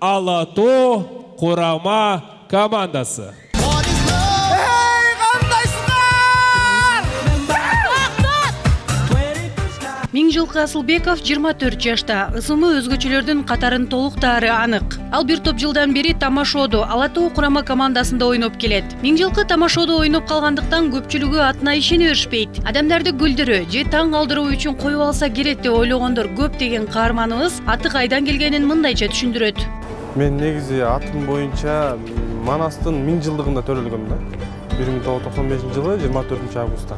Ала Тоо курама командасы. Миңжылкы Асылбеков 24 жашта, ысымы өзгөчөлөрдүн катарын толуктаары анык. Ал бир топ жылдан бери Тамашоодо Ала Тоо курама командасында ойноп келет. Миңжылкы Тамашоодо ойноп калгандыктан көпчүлүгү атына ишене беришпейт. Адамдарды күлдүрүү же таң калтыруу үчүн коюп алса керек деп ойлогондор көп деген каарманыбыз аты кайдан келгенин мындайча түшүндүрөт. Мен негизи атым боюнча Манастын 1000 жылдыгында төрөлгөм да. 1995 жылы 24 августта.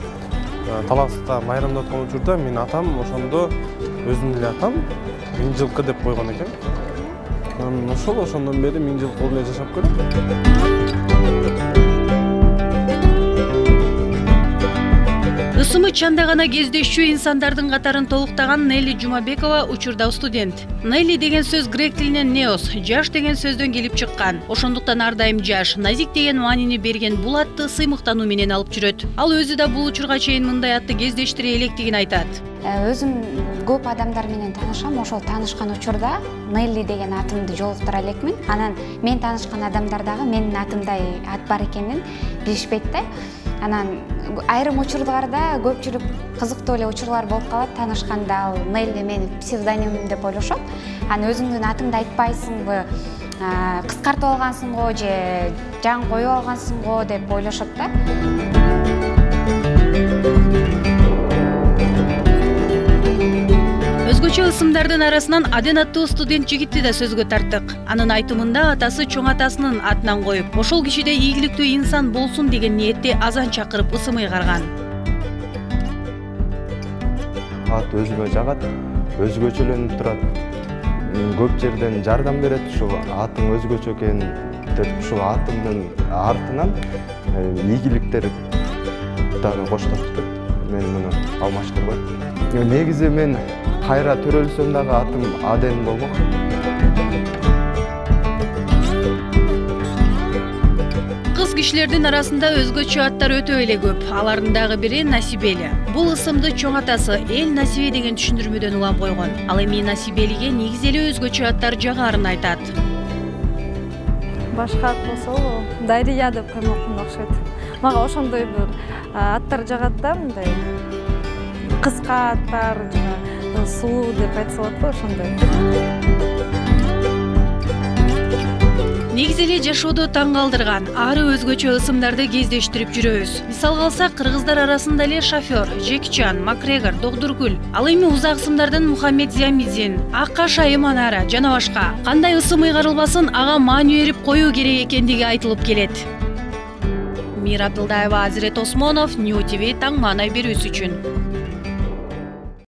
Таласта майрамда өткөн учурда мен атам ошондо өзүмдүн эле атам 1000 жылкы деп койгон экен. Ошондон бери 1000 жылкы болуп жашап келем. Ысымы чанда гана кездешчү инсандардын катарын толуктаган Нелли Жумабекова учурда студент. Нелли деген сөз грек тилинен неос, жаш деген сөздөн келип чыккан. Ошондуктан ар дайым жаш, назик деген маанини берген бул атты сыймыктануу менен алып жүрөт. Ал өзү да бул учурга чейин мындай атты кездештире электигин айтат. Өзүм көп адамдар менен таанышам, ошол таанышкан учурда Нелли деген атымды жолуктура элекмин. Анан мен таанышкан адамдар дагы менин атымдай ат бар экенин билишпейт да. Анан айрым учурларда көпчүлүк кызыктуу эле учурлар болуп калат. Таанышканда ал Нелли менин псевдонимим деп ойлошот. Анан өзүңдүн атыңды айтпайсыңбы, кыскартып алгансыңго же жан коюп алгансыңго деп ойлошот да. Өзгөчө ысымдардын арасынан Аден аттуу студент жигитти да сөзгө тарттык. Анын айтымында атасы чоң атасынын атынан коюп, ошол кишиде ийгиликтүү инсан болсун деген ниетте азан чакырып ысым ыйгарган. Ат өзүмө жагат, өзгөчөлөнүп турат. Көп жерден жардам берет, ушул атың өзгөчө экен деп ушул атымдын артынан ийгиликтер дагы коштоп кетет. Мен муну алмаштырбайт. Негизи мен кайра төрөлсөм дагы атым Аден болмок. Кыз кишилердин арасында өзгөчө аттар өтө эле көп. Алардын дагы бири Насибели. Бул ысымды чоң атасы Эл Насибе деген түшүндүрмөдөн улам койгон. Ал эми Насибелиге негизи эле өзгөчө аттар жагарын айтат. Башка ат болсо Дария деп коймокмун окшойт. Мага ошондой бир аттар жагат да, мындай кыска аттар, сулуу деп айтса болот, ошондой. Негизи эле жашоодо таң калтырган, ары өзгөчө ысымдарды кездештирип жүрөбүз. Мисалга алсак, кыргыздар арасында эле шофёр, Жекчан, Макрегор, Догдургүл, ал эми узак ысымдардан Мухаммед Зиямидин, Аккаш Айманара жана башка. Кандай ысым ыйгарылбасын, ага маани берип коюу керек экендиги айтылып келет. Мира Абдылдаева, Азирет Осмонов, Нью ТВ таң маанай берүүсү үчүн.